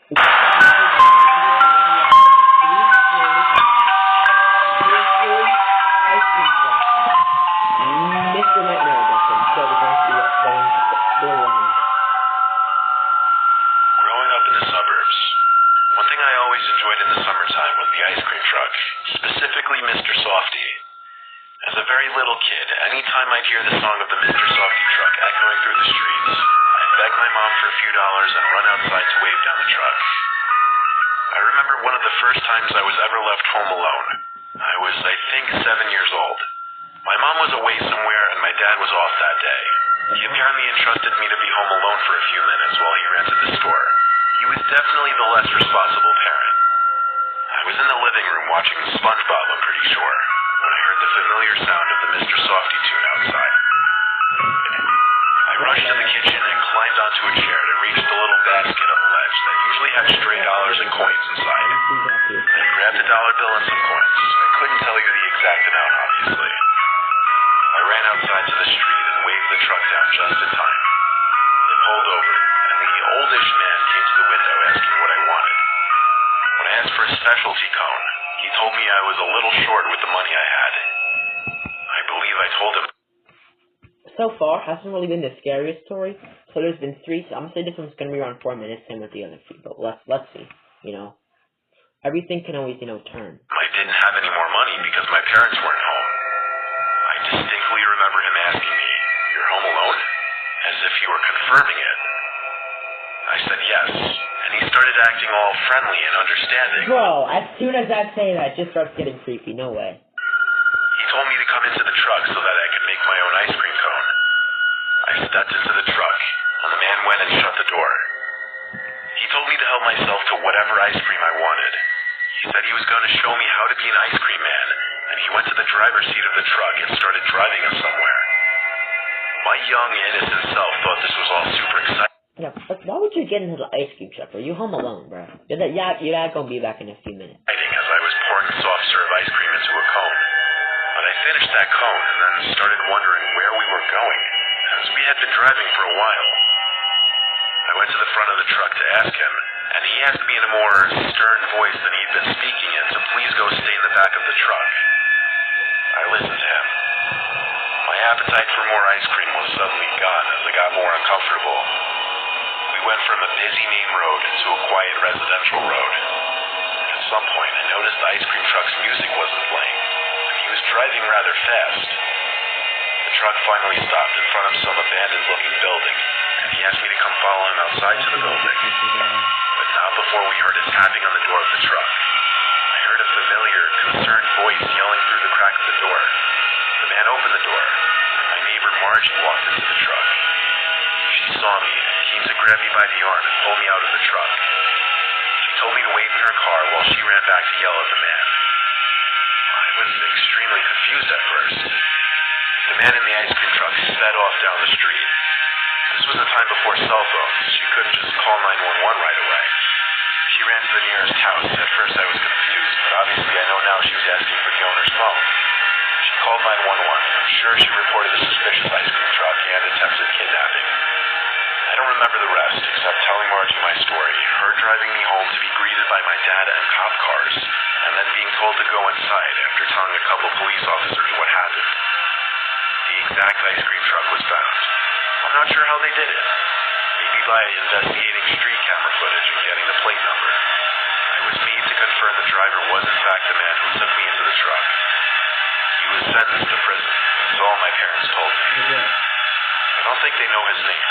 Mr. Nightmare Edition. So we're going to be going Growing up in the suburbs, one thing I always enjoyed in the summertime was the ice cream truck, specifically Mr. Softy. As a very little kid, anytime I'd hear the song of the Mr. Softy truck echoing through the streets, I'd beg my mom for a few dollars and run outside to wave down the truck. I remember one of the first times I was ever left home alone. I was, I think, 7 years old. My mom was away somewhere and my dad was off that day. He apparently entrusted me to be home alone for a few minutes while he ran to the store. He was definitely the less responsible parent. I was in the living room watching SpongeBob, I'm pretty sure, when I heard the familiar sound of the Mr. Softy tune outside. I rushed to the kitchen and climbed onto a chair to reach the little basket on the ledge that usually had stray dollars and coins inside. I grabbed a dollar bill and some coins. I couldn't tell you the exact amount, obviously. I ran outside to the street and waved the truck down just in time. It pulled over, and the oldish man came to the window asking what I wanted. When I asked for a specialty cone, he told me I was a little short with the money I had. I believe I told him. So far, hasn't really been the scariest story. So there's been 3. So I'm gonna say this one's gonna be around 4 minutes, same with the other 3. But let's see. Everything can always turn. I didn't have any more money because my parents weren't home. I distinctly remember him asking me, "You're home alone?" As if he were confirming it. I said yes, and he started acting all friendly and understanding. Bro, as soon as I say that, it just starts getting creepy. No way. He told me to come into the truck so that I could make my own ice cream cone. I stepped into the truck, and the man went and shut the door. He told me to help myself to whatever ice cream I wanted. He said he was going to show me how to be an ice cream man, and he went to the driver's seat of the truck and started driving us somewhere. My young, innocent self thought this was all super exciting. Yeah, but why would you get into the ice cream truck? Are you home alone, bro? You're not gonna be back in a few minutes. As I was pouring soft serve ice cream into a cone. But I finished that cone and then started wondering where we were going, as we had been driving for a while. I went to the front of the truck to ask him, and he asked me in a more stern voice than he'd been speaking in to please go stay in the back of the truck. I listened to him. My appetite for more ice cream was suddenly gone as I got more uncomfortable. We went from a busy main road to a quiet residential road. At some point, I noticed the ice cream truck's music wasn't playing, and he was driving rather fast. The truck finally stopped in front of some abandoned-looking building, and he asked me to come follow him outside to the building. But not before we heard a tapping on the door of the truck. I heard a familiar, concerned voice yelling through the crack of the door. The man opened the door, and my neighbor Margie walked into the truck. She saw me and came to grab me by the arm and pull me out of the truck. She told me to wait in her car while she ran back to yell at the man. I was extremely confused at first. The man in the ice cream truck sped off down the street. This was a time before cell phones. She couldn't just call 911 right away. She ran to the nearest house. At first I was confused, but obviously I know now she was asking for the owner's phone. She called 911. I'm sure she reported a suspicious ice cream truck and attempted kidnapping. I don't remember the rest, except telling Margie my story, her driving me home to be greeted by my dad and cop cars, and then being told to go inside after telling a couple police officers what happened. The exact ice cream truck was found. I'm not sure how they did it. Maybe by investigating street camera footage and getting the plate number. I was made to confirm the driver was in fact the man who took me into the truck. He was sentenced to prison. That's all my parents told me. I don't think they know his name.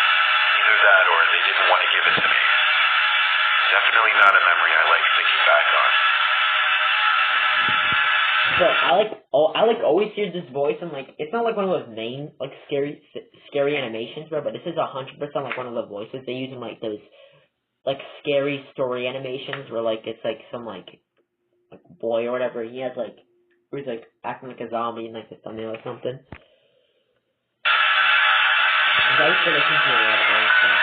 Either that or they didn't want to give it to me. Definitely not a memory I like thinking back on. So I always hear this voice and it's not like one of those scary animations, bro, but this is 100% like one of the voices they use in those scary story animations where it's some boy or whatever. He has who's acting like a zombie in the thumbnail or something. I used to listen to a lot of those things.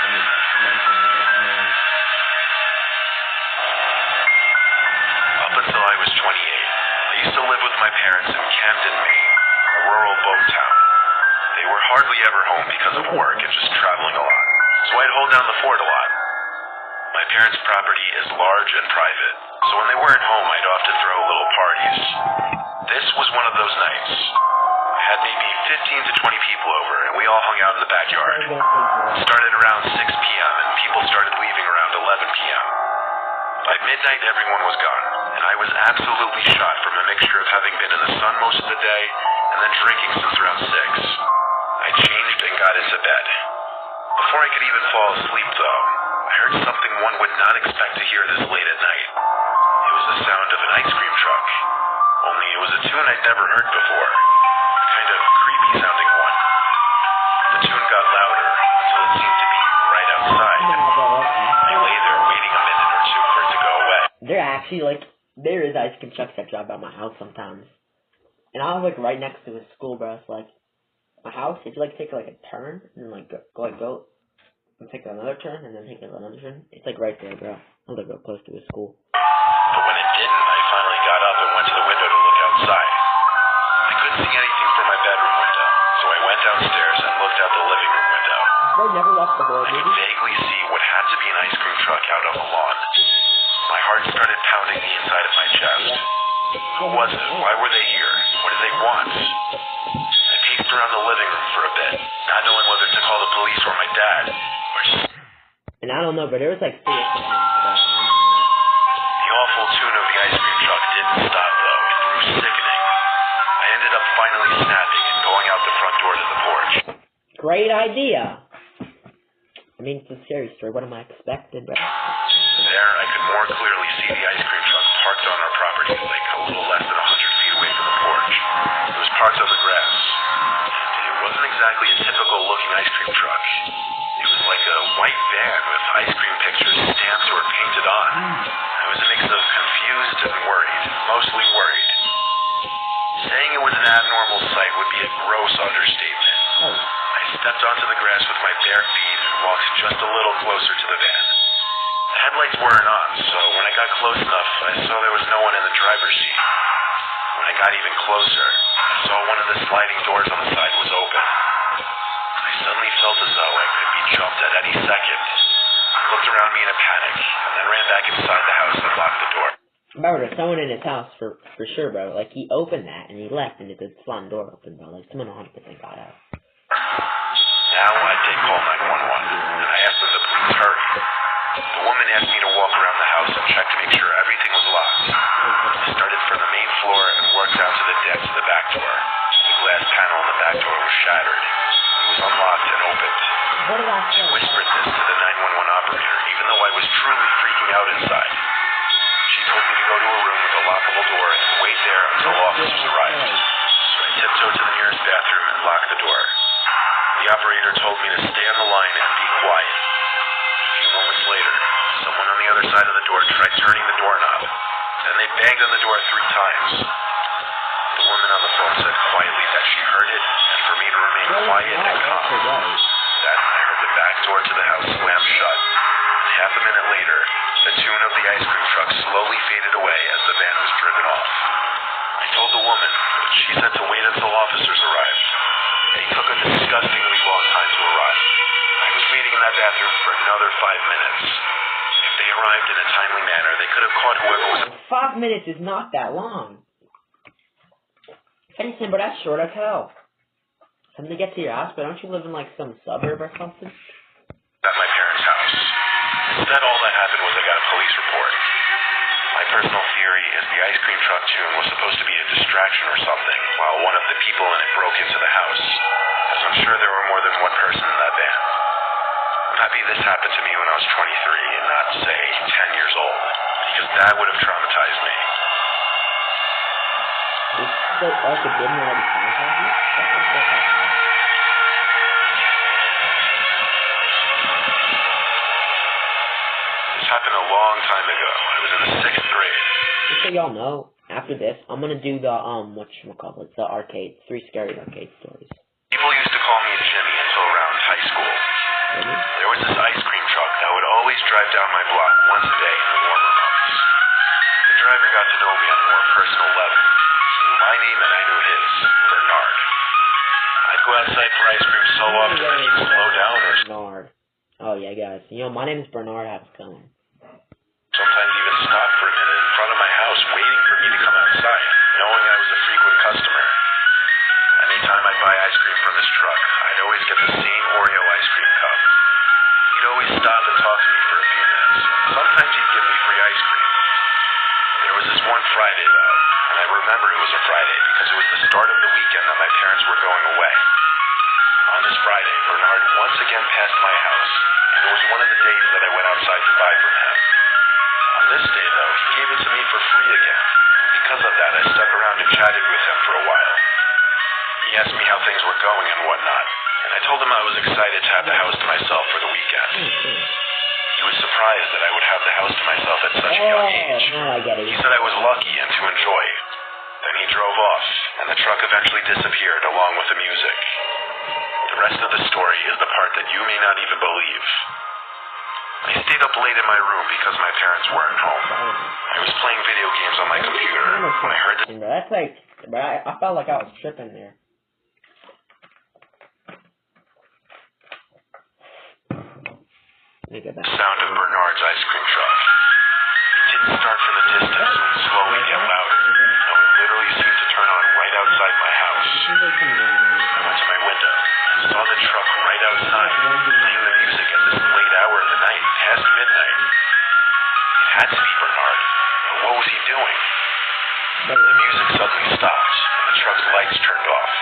Up until I was 28, I used to live with my parents in Camden, Maine, a rural boat town. They were hardly ever home because of work and just traveling a lot, so I'd hold down the fort a lot. My parents' property is large and private, so when they weren't home, I'd often throw little parties. This was one of those nights. I had maybe 15 to 20 people over, and we all hung out in the backyard. It started around 6 p.m., and people started leaving around 11 p.m. By midnight, everyone was gone, and I was absolutely shot from a mixture of having been in the sun most of the day and then drinking since around 6. I changed and got into bed. Before I could even fall asleep, though, I heard something one would not expect to hear this late at night. It was the sound of an ice cream truck, only it was a tune I'd never heard before, a kind of creepy sounding one. The tune got louder until it seemed to be right outside. I lay there waiting a minute or two for it to go away. There is ice cream trucks that drive by my house sometimes. And I was, like, right next to a school, bro. It's like, my house, if you, like, take, like, a turn, and, like, go, and take another turn, and then take another turn, it's, like, right there, bro. I live real close to a school. But when it didn't, I finally got up and went to the window to look outside. I couldn't see anything from my bedroom window, so I went downstairs and looked out the living room window. They never left the horror I could movie. vaguely see what had to be an ice cream truck out on the lawn. My heart started pounding the inside of my chest. Who was it? Why were they here? What did they want? I paced around the living room for a bit, not knowing whether to call the police or my dad, or just... And I don't know, but there was, like, 3 or 4 The awful tune of the ice cream truck didn't stop, though. It grew sickening. I ended up finally snapping and going out the front door to the porch. Great idea. I mean, it's a scary story. What am I expecting, bro? There, I could more clearly see the ice cream truck parked on our property, like a little less than 100 feet away from the porch. It was parked on the grass. It wasn't exactly a typical-looking ice cream truck. It was like a white van with ice cream pictures stamped or painted on. I was a mix of confused and worried, mostly worried. Saying it was an abnormal sight would be a gross understatement. I stepped onto the grass with my bare feet and walked just a little closer to the van. The headlights weren't on, so when I got close enough, I saw there was no one in the driver's seat. When I got even closer, I saw one of the sliding doors on the side was open. I suddenly felt as though I could be jumped at any second. I looked around me in a panic, and then ran back inside the house and locked the door. Bro, there's someone in his house for sure, bro. Like, he opened that, and he left, and the sliding door open, bro. Like, someone 100% got out. Now I did call 911, and I asked them to please hurry. The woman asked me to walk around the house and check to make sure everything was locked. I started from the main floor and worked down to the deck to the back door. The glass panel on the back door was shattered. It was unlocked and opened. What did I I say? whispered this to the 911 operator, even though I was truly freaking out inside. She told me to go to a room with a lockable door and wait there until officers arrived. So I tiptoed to the nearest bathroom and locked the door. The operator told me to stay on the line and be quiet. A few moments later, someone on the other side of the door tried turning the doorknob. Then they banged on the door 3 times. The woman on the phone said quietly that she heard it and for me to remain quiet and calm. Then I heard the back door to the house slam shut. Half a minute later, the tune of the ice cream truck slowly faded away as the van was driven off. I told the woman, but she said to wait until officers arrived. They took a disgustingly long time to arrive. I was waiting in that bathroom for another 5 minutes. If they arrived in a timely manner, they could have caught whoever was... 5 minutes is not that long. If anything, but that's short as hell. Something to get to your house, but don't you live in, like, some suburb or something? ...at my parents' house. Instead, all that happened was I got a police report. My personal theory is the ice cream truck tune was supposed to be a distraction or something, while one of the people in it broke into the house, as I'm sure there were more than one person in that van. I'm happy this happened to me when I was 23 and not, say, 10 years old, because that would have traumatized me. This is like a good one already traumatized you? This happened a long time ago. I was in the 6th grade. Just so y'all know, after this, I'm gonna do the, whatchamacallit, the arcade, 3 scary arcade stories. People used to call me Jimmy until around high school. Really? There was this ice cream truck that would always drive down my block once a day in the warmer months. The driver got to know me on a more personal level. He knew my name and I knew his, Bernard. I'd go outside for ice cream so often that he'd slow down or... Bernard. Oh yeah, guys. You know, my name is Bernard. How's it going? sometimes he'd give me free ice cream. There was this one Friday, though, and I remember it was a Friday because it was the start of the weekend that my parents were going away. On this Friday, Bernard once again passed my house, and it was one of the days that I went outside to buy from him. On this day, though, he gave it to me for free again, and because of that, I stuck around and chatted with him for a while. He asked me how things were going and whatnot, and I told him I was excited to have the house to myself for the weekend. He was surprised that I would have the house to myself at such a young age. Now I get it. He said I was lucky and to enjoy. Then he drove off, and the truck eventually disappeared along with the music. The rest of the story is the part that you may not even believe. I stayed up late in my room because my parents weren't home. I was playing video games on my computer when I heard the That's like, but I felt like I was tripping there. Let me get back. sound of Bernard's ice cream truck. It didn't start from the distance and slowly get louder. No, it literally seemed to turn on right outside my house. I went to my window and saw the truck right outside, playing the music at this late hour of the night, past midnight. It had to be Bernard, but what was he doing? The music suddenly stopped, and the truck's lights turned off.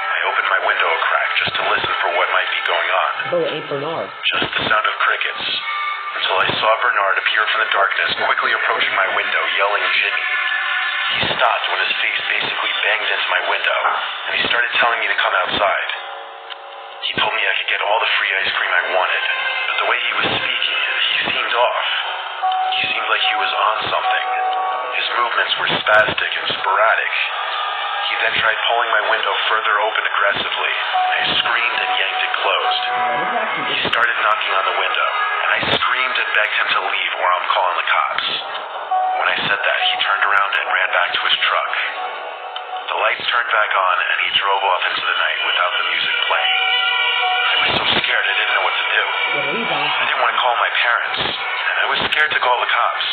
I opened my window a crack just to listen for what might be going on. Oh, it ain't Bernard. Just the sound of crickets, until I saw Bernard appear from the darkness, quickly approaching my window, yelling Jimmy. He stopped when his face basically banged into my window, and he started telling me to come outside. He told me I could get all the free ice cream I wanted, but the way he was speaking, he seemed off. He seemed like he was on something. His movements were spastic and sporadic. He then tried pulling my window further open aggressively, and I screamed and yanked it closed. He started knocking on the window, and I screamed and begged him to leave or I'm calling the cops. When I said that, he turned around and ran back to his truck. The lights turned back on, and he drove off into the night without the music playing. I was so scared I didn't know what to do. I didn't want to call my parents, and I was scared to call the cops.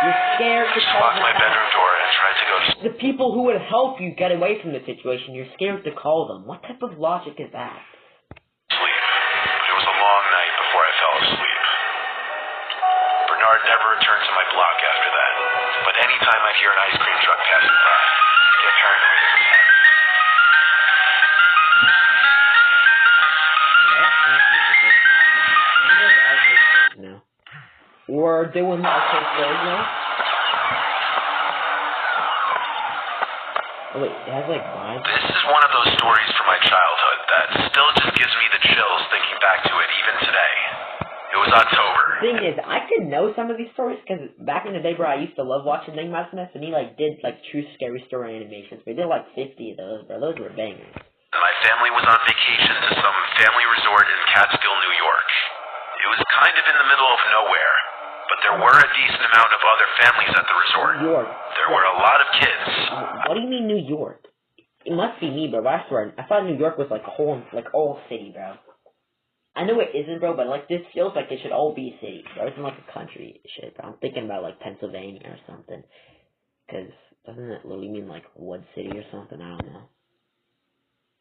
You're scared I to just call locked the my cops. bedroom door and tried to go to The people who would help you get away from the situation, you're scared to call them. What type of logic is that? sleep, but it was a long night before I fell asleep. Bernard never returned to my block after that, but anytime I'd hear an ice cream truck passing by, I'd get paranoid every time. No. We're doing the arcade stores now. Oh wait, it has like vibes. This is one of those stories from my childhood that still just gives me the chills thinking back to it even today. It was October. Thing is, I could know some of these stories because back in the day, bro, I used to love watching Ding My Smith, and he like did like true scary story animations. We did like 50 of those, bro. Those were bangers. My family was on vacation to some family resort in Catskill, New York. It was kind of in the middle of nowhere, but there were a decent amount of other families at the resort. New York. There were a lot of kids. What do you mean New York? It must be me, bro. I swear, I thought New York was like a whole city, bro. I know it isn't, bro, but like this feels like it should all be cities, bro. It's not like a country shit, bro. I'm thinking about like Pennsylvania or something, because doesn't it literally mean like Wood City or something? I don't know.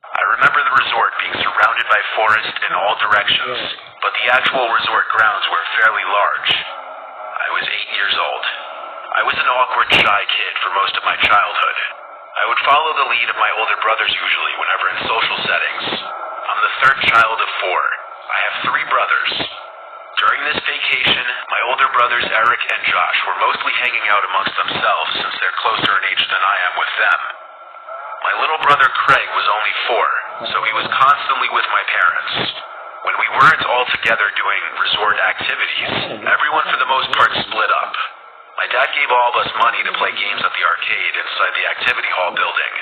I remember the resort being surrounded by forest in all directions, but the actual resort grounds were fairly large. I was 8 years old. I was an awkward, shy kid for most of my childhood. I would follow the lead of my older brothers usually whenever in social settings. I'm the third child of 4. I have 3 brothers. During this vacation, my older brothers Eric and Josh were mostly hanging out amongst themselves since they're closer in age than I am with them. My little brother Craig was only 4, so he was constantly with my parents. When we weren't all together doing resort activities, everyone for the most part split up. My dad gave all of us money to play games at the arcade inside the activity hall building.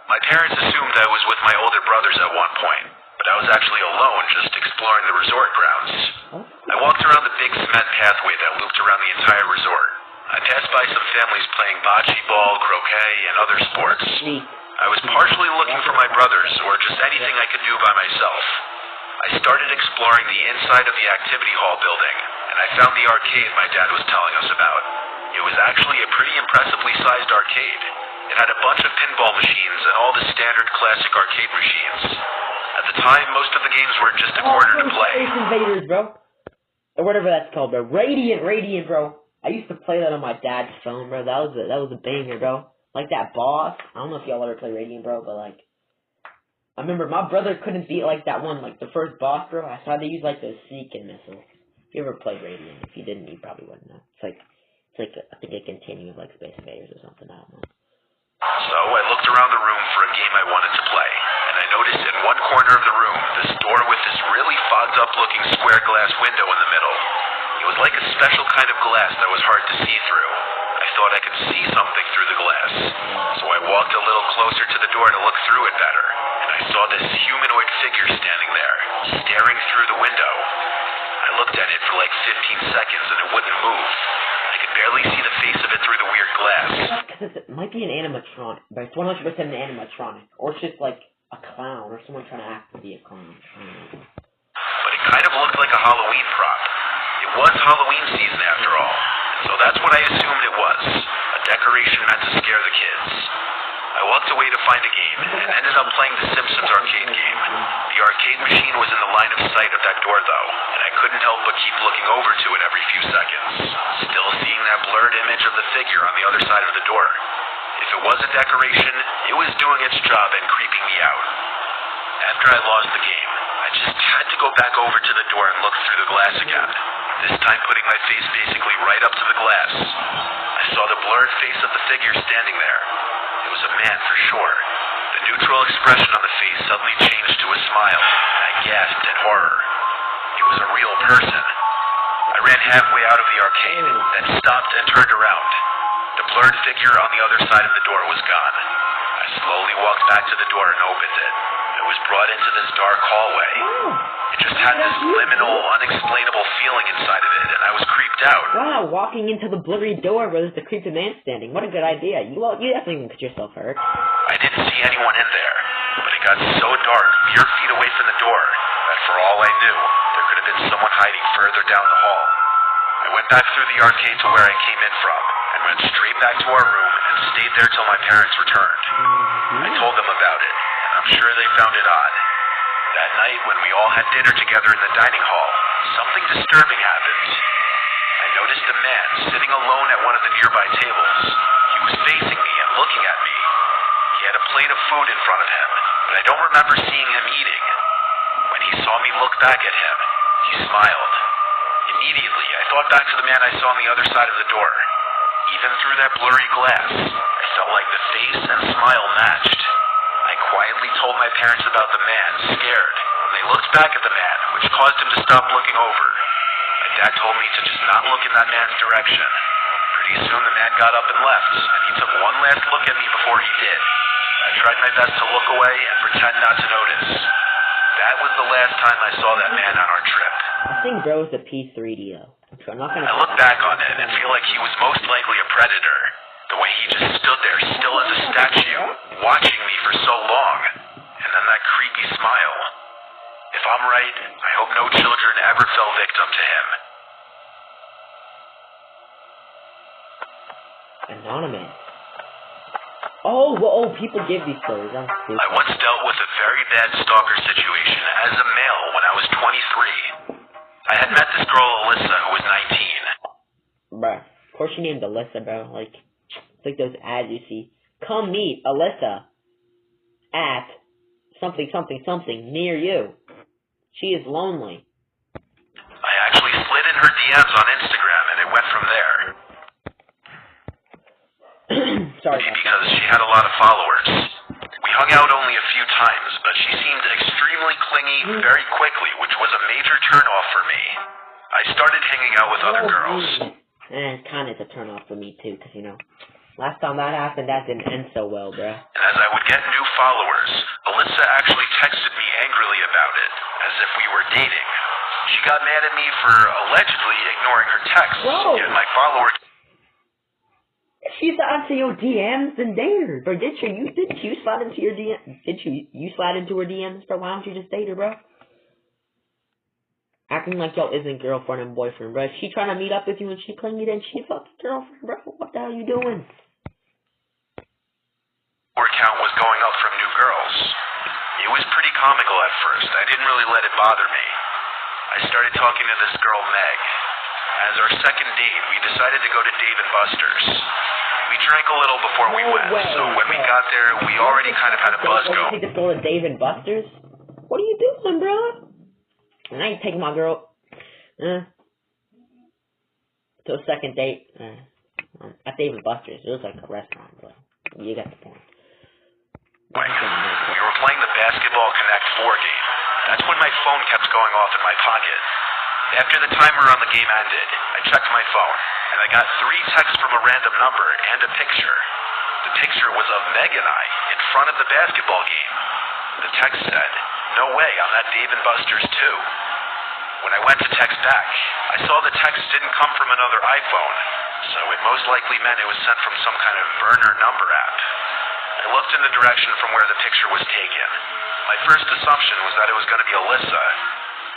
My parents assumed I was with my older brothers at one point, but I was actually alone just exploring the resort grounds. I walked around the big cement pathway that looped around the entire resort. I passed by some families playing bocce ball, croquet, and other sports. I was partially looking for my brothers or just anything I could do by myself. I started exploring the inside of the activity hall building, and I found the arcade my dad was telling us about. It was actually a pretty impressively sized arcade. It had a bunch of pinball machines and all the standard classic arcade machines. At the time, most of the games were just a quarter to play. Space Invaders, bro. or whatever that's called, bro. Radiant, bro. I used to play that on my dad's phone, bro. That was a banger, bro. Like that boss. I don't know if y'all ever play Radiant, bro, but like, I remember my brother couldn't beat like that one, like the first boss, bro. I saw they use like those sneaking missiles. If you ever played Radiant, if you didn't, you probably wouldn't know. It's like I think a continuum of like Space Invaders or something. I don't know. So I looked around the room for a game I wanted to play, and I noticed in one corner of the room this door with this really fogged up looking square glass window in the middle. It was like a special kind of glass that was hard to see through. I thought I could see something through the glass, so I walked a little closer to the door to look through it better, and I saw this humanoid figure standing there, staring through the window. I looked at it for like 15 seconds and it wouldn't move. I could barely see the face of it through the weird glass. It might be an animatronic, but it's 100% an animatronic. Or it's just like a clown, or someone trying to act to be a clown. But it kind of looked like a Halloween prop. It was Halloween season after all, and so that's what I assumed it was. A decoration meant to scare the kids. I walked away to find a game, and ended up playing the Simpsons arcade game. The arcade machine was in the line of sight of that door though, and I couldn't help but keep looking over to it every few seconds, still seeing that blurred image of the figure on the other side of the door. If it was a decoration, it was doing its job and creeping me out. After I lost the game, I just had to go back over to the door and look through the glass again, this time putting my face basically right up to the glass. I saw the blurred face of the figure standing there. It was a man for sure. The neutral expression on the face suddenly changed to a smile, and I gasped in horror. It was a real person. I ran halfway out of the arcade, then stopped and turned around. The blurred figure on the other side of the door was gone. I slowly walked back to the door and opened it. I was brought into this dark hallway. It just had this liminal, unexplainable feeling inside of it, and I was creeped out. Wow, walking into the blurry door where there's a creepy man standing. What a good idea. You definitely won't get yourself hurt. I didn't see anyone in there, but it got so dark, mere feet away from the door, that for all I knew, there could have been someone hiding further down the hall. I went back through the arcade to where I came in from, and went straight back to our room and stayed there till my parents returned. I told them about it, and I'm sure they found it odd. That night, when we all had dinner together in the dining hall, something disturbing happened. I noticed a man sitting alone at one of the nearby tables. He was facing me and looking at me. He had a plate of food in front of him, but I don't remember seeing him eating. When he saw me look back at him, he smiled. Immediately, I thought back to the man I saw on the other side of the door. Even through that blurry glass, I felt like the face and smile matched. I quietly told my parents about the man, scared, and they looked back at the man, which caused him to stop looking over. My dad told me to just not look in that man's direction. Pretty soon the man got up and left, and he took one last look at me before he did. I tried my best to look away and pretend not to notice. That was the last time I saw that man on our trip. I think bro is a P3D though. So I'm not gonna. I look back on it and feel like he was most likely a predator. The way he just stood there still as a statue, watching me for so long. And then that creepy smile. If I'm right, I hope no children ever fell victim to him. Anonymous. Oh, people give these stories. I'm stupid. I once dealt with a very bad stalker situation as a male when I was 23. I had met this girl, Alyssa, who was 19. Bruh, of course she named Alyssa, bro. Like, it's like those ads you see. Come meet Alyssa at something near you. She is lonely. I actually slid in her DMs on Instagram and it went from there. Sorry. Because she had a lot of followers. We hung out only a few times, but she seemed extremely clingy very quickly, which was a major turnoff for me. I started hanging out with other girls. It kind of is a turnoff for me too, because, you know, last time that happened, that didn't end so well, bruh. And as I would get new followers, Alyssa actually texted me angrily about it, as if we were dating. She got mad at me for allegedly ignoring her texts, yet my followers... If she's onto your DMs, then date her. Bro, didn't you slide into your DMs? Did you slide into her DMs, bro? Why don't you just date her, bro? Acting like y'all isn't girlfriend and boyfriend, bro. If she trying to meet up with you and she clingy, then she fucking girlfriend, bro. What the hell you doing? Our count was going up from new girls. It was pretty comical at first. I didn't really let it bother me. I started talking to this girl, Meg. As our second date, we decided to go to Dave & Buster's. We drank a little before we went, so when we got there, we already kind of had a buzz going. You just go to Dave & Buster's? What are you doing, bro? And I ain't taking my girl to a second date at Dave & Buster's. It was like a restaurant, but you got the point. We were playing the Basketball Connect 4 game. That's when my phone kept going off in my pocket. After the timer on the game ended, I checked my phone, and I got 3 texts from a random number and a picture. The picture was of Meg and I in front of the basketball game. The text said, "No way, I'm at Dave & Buster's too." When I went to text back, I saw the text didn't come from another iPhone, so it most likely meant it was sent from some kind of burner number app. I looked in the direction from where the picture was taken. My first assumption was that it was going to be Alyssa,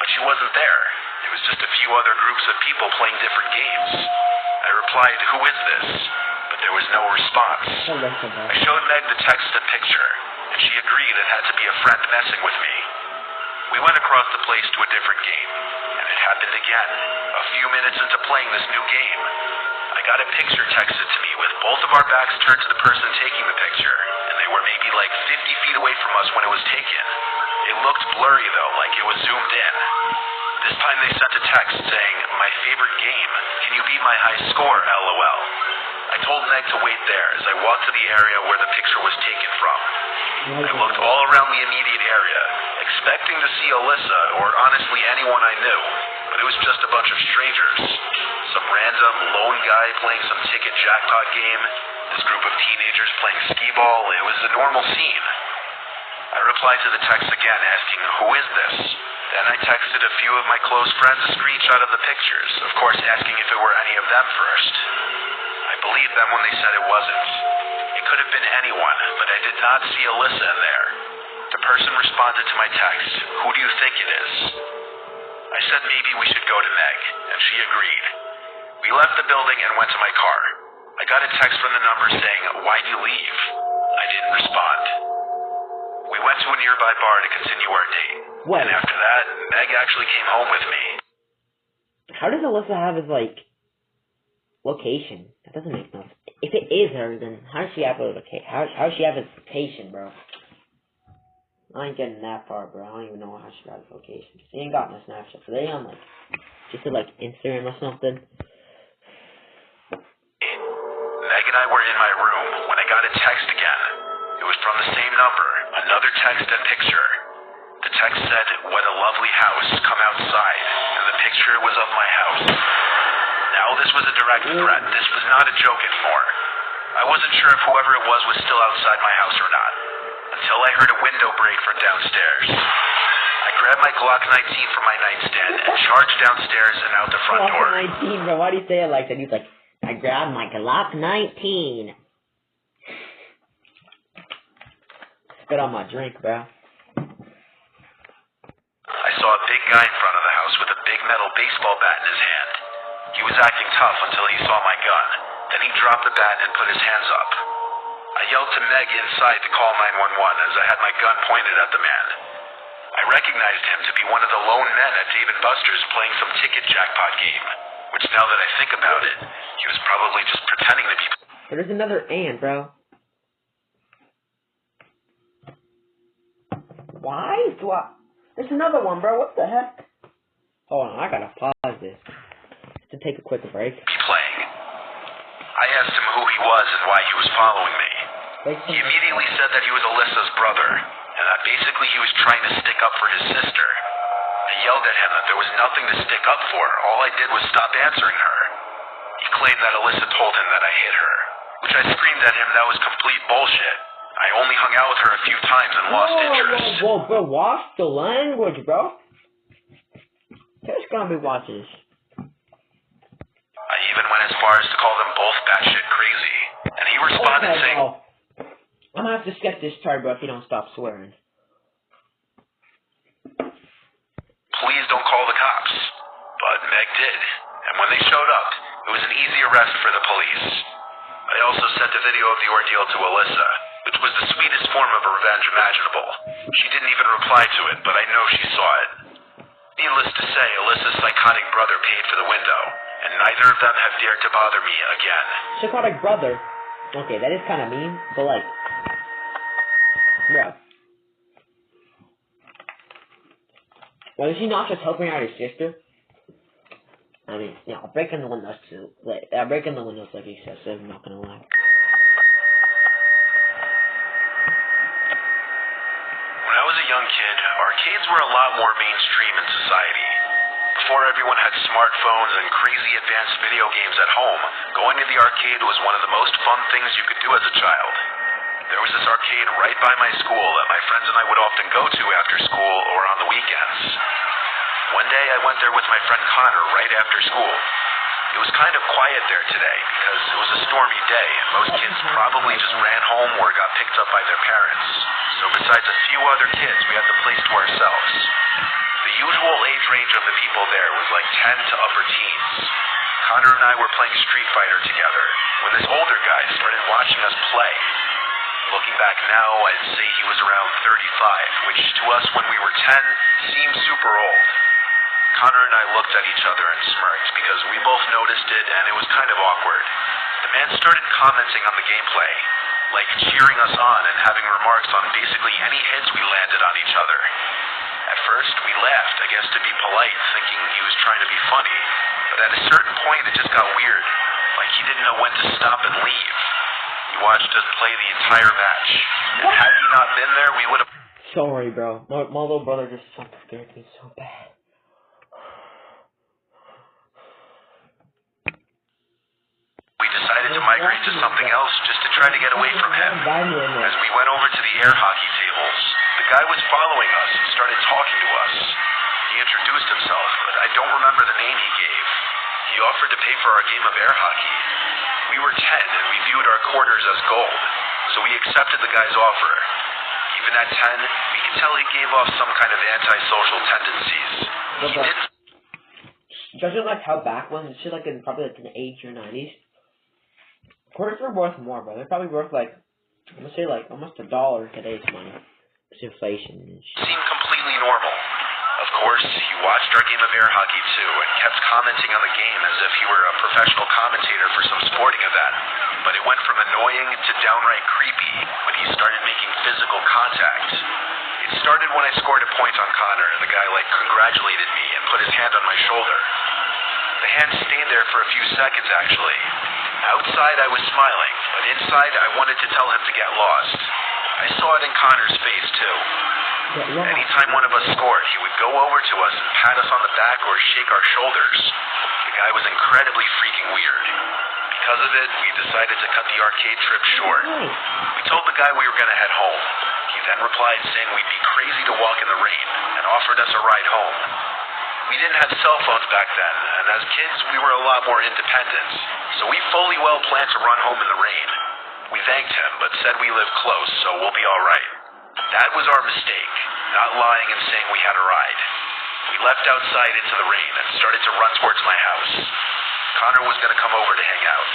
but she wasn't there. It was just a few other groups of people playing different games. I replied, "Who is this?" But there was no response. I showed Meg the text and picture, and she agreed it had to be a friend messing with me. We went across the place to a different game, and it happened again. A few minutes into playing this new game, I got a picture texted to me with both of our backs turned to the person taking the picture, and they were maybe like 50 feet away from us when it was taken. It looked blurry though, like it was zoomed in. This time they sent a text saying, "My favorite game, can you beat my high score, LOL." I told Meg to wait there as I walked to the area where the picture was taken from. I looked all around the immediate area, expecting to see Alyssa or honestly anyone I knew, but it was just a bunch of strangers. Some random lone guy playing some ticket jackpot game, this group of teenagers playing skee-ball. It was a normal scene. I replied to the text again asking, "Who is this?" Then I texted a few of my close friends a screenshot of the pictures, of course asking if it were any of them first. I believed them when they said it wasn't. It could have been anyone, but I did not see Alyssa in there. The person responded to my text, "Who do you think it is?" I said maybe we should go to Meg, and she agreed. We left the building and went to my car. I got a text from the number saying, "Why'd you leave?" I didn't respond. We went to a nearby bar to continue our date. What? And after that, Meg actually came home with me. How does Alyssa have his, location? That doesn't make no sense. If it is her, then how does she have a location? How does she have his location, bro? I ain't getting that far, bro. I don't even know how she got his location. She ain't got no Snapchat. So they on, just Instagram or something? Meg and I were in my room when I got a text again. It was from the same number, another text and picture. The text said, "What a lovely house, come outside," and the picture was of my house. Now this was a direct threat. This was not a joke anymore. I wasn't sure if whoever it was still outside my house or not, until I heard a window break from downstairs. I grabbed my Glock 19 from my nightstand and charged downstairs and out the front door. Glock 19, bro. Why do you say it like that? He's like, I grabbed my Glock 19. Spit on my drink, bro. I saw a big guy in front of the house with a big metal baseball bat in his hand. He was acting tough until he saw my gun. Then he dropped the bat and put his hands up. I yelled to Meg inside to call 911 as I had my gun pointed at the man. I recognized him to be one of the lone men at Dave & Buster's playing some ticket jackpot game, which now that I think about it, he was probably just pretending to be... There's another and, bro. Why? There's another one, bro. What the heck? Hold on, I gotta pause this to take a quick break. Playing. I asked him who he was and why he was following me. He immediately said that he was Alyssa's brother, and that basically he was trying to stick up for his sister. I yelled at him that there was nothing to stick up for. All I did was stop answering her. He claimed that Alyssa told him that I hit her, which I screamed at him that was complete bullshit. I only hung out with her a few times and lost interest. Whoa, bro, watch the language, bro. Who's gonna be watching this? I even went as far as to call them both batshit crazy, and he responded saying... I'm gonna have to skip this part, bro, if you don't stop swearing. Please don't call the cops. But Meg did, and when they showed up, it was an easy arrest for the police. I also sent a video of the ordeal to Alyssa, which was the sweetest form of revenge imaginable. She didn't even reply to it, but I know she saw it. Needless to say, Alyssa's psychotic brother paid for the window, and neither of them have dared to bother me again. Psychotic brother. Okay, that is kind of mean, but like, bro. Well, is he not just helping out his sister? I mean, yeah, breaking the windows too. Breaking the windows like excessive. I'm not gonna lie. When I was a young kid, arcades were a lot more mainstream in society. Before everyone had smartphones and crazy advanced video games at home, going to the arcade was one of the most fun things you could do as a child. There was this arcade right by my school that my friends and I would often go to after school or on the weekends. One day I went there with my friend Connor right after school. It was kind of quiet there today because it was a stormy day and most kids probably just ran home or got picked up by their parents. So besides a few other kids, we had the place to ourselves. The usual age range of the people there was like 10 to upper teens. Connor and I were playing Street Fighter together when this older guy started watching us play. Looking back now, I'd say he was around 35, which to us when we were 10 seemed super old. Connor and I looked at each other and smirked because we both noticed it and it was kind of awkward. The man started commenting on the gameplay, like cheering us on and having remarks on basically any hits we landed on each other. At first, we laughed, I guess to be polite, thinking he was trying to be funny, but at a certain point it just got weird, like he didn't know when to stop and leave. He watched us play the entire match, and had he not been there, we would have... Sorry, bro. My little brother just scared me so bad. We decided to migrate to something else just to try to get away from him. As we went over to the air hockey tables, the guy was following us and started talking to us. He introduced himself, but I don't remember the name he gave. He offered to pay for our game of air hockey. We were 10 and we viewed our quarters as gold, so we accepted the guy's offer. Even at 10, we could tell he gave off some kind of antisocial tendencies. He didn't... Judging like how back when, this shit like in probably like in the 80s or 90s, quarters were worth more, bro. They're probably worth like, I'm gonna say like almost $1 today's money. It's inflation and shit. Seemed completely normal. Of course, he watched our game of air hockey too and kept commenting on the game as if he were a professional commentator for some sporting event. But it went from annoying to downright creepy when he started making physical contact. It started when I scored a point on Connor and the guy like congratulated me and put his hand on my shoulder. The hand stayed there for a few seconds actually. Outside I was smiling, but inside I wanted to tell him to get lost. I saw it in Connor's face too. Anytime one of us scored, he would go over to us and pat us on the back or shake our shoulders. The guy was incredibly freaking weird. Because of it, we decided to cut the arcade trip short. We told the guy we were going to head home. He then replied saying we'd be crazy to walk in the rain and offered us a ride home. We didn't have cell phones back then, and as kids, we were a lot more independent, so we fully well planned to run home in the rain. We thanked him, but said we live close, so we'll be alright. That was our mistake, not lying and saying we had a ride. We left outside into the rain and started to run towards my house. Connor was going to come over to hang out.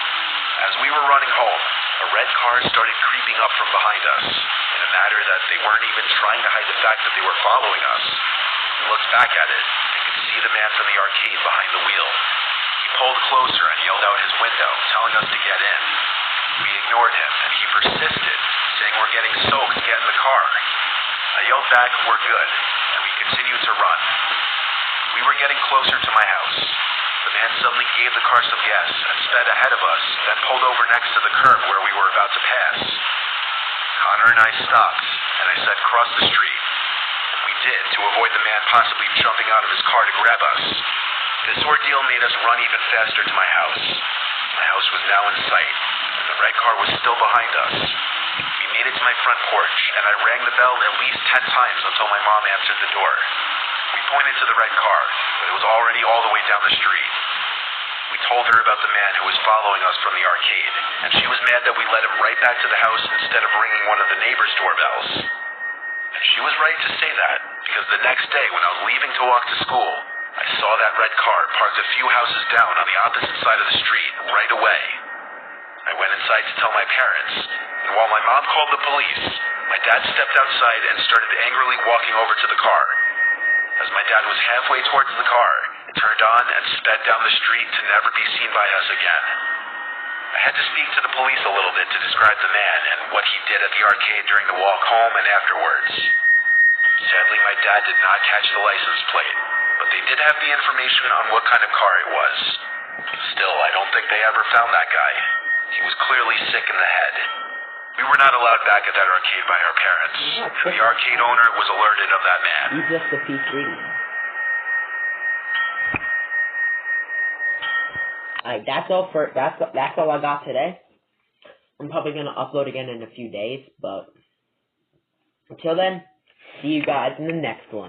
As we were running home, a red car started creeping up from behind us, in a manner that they weren't even trying to hide the fact that they were following us. We looked back at it and could see the man from the arcade behind the wheel. He pulled closer and yelled out his window, telling us to get in. We ignored him, and he persisted, saying we're getting soaked, get in the car. I yelled back, we're good, and we continued to run. We were getting closer to my house. The man suddenly gave the car some gas and sped ahead of us, then pulled over next to the curb where we were about to pass. Connor and I stopped, and I said cross the street. And we did, to avoid the man possibly jumping out of his car to grab us. This ordeal made us run even faster to my house. My house was now in sight, and the red car was still behind us. We made it to my front porch, and I rang the bell at least 10 times until my mom answered the door. We pointed to the red car, but it was already all the way down the street. We told her about the man who was following us from the arcade, and she was mad that we led him right back to the house instead of ringing one of the neighbors' doorbells. And she was right to say that, because the next day when I was leaving to walk to school, I saw that red car parked a few houses down on the opposite side of the street right away. I went inside to tell my parents, and while my mom called the police, my dad stepped outside and started angrily walking over to the car. As my dad was halfway towards the car, it turned on and sped down the street to never be seen by us again. I had to speak to the police a little bit to describe the man and what he did at the arcade during the walk home and afterwards. Sadly, my dad did not catch the license plate, but they did have the information on what kind of car it was. Still, I don't think they ever found that guy. He was clearly sick in the head. We were not allowed back at that arcade by our parents. The arcade owner was alerted of that man. He's just a PC. Alright, that's all I got today. I'm probably gonna upload again in a few days, but until then, see you guys in the next one.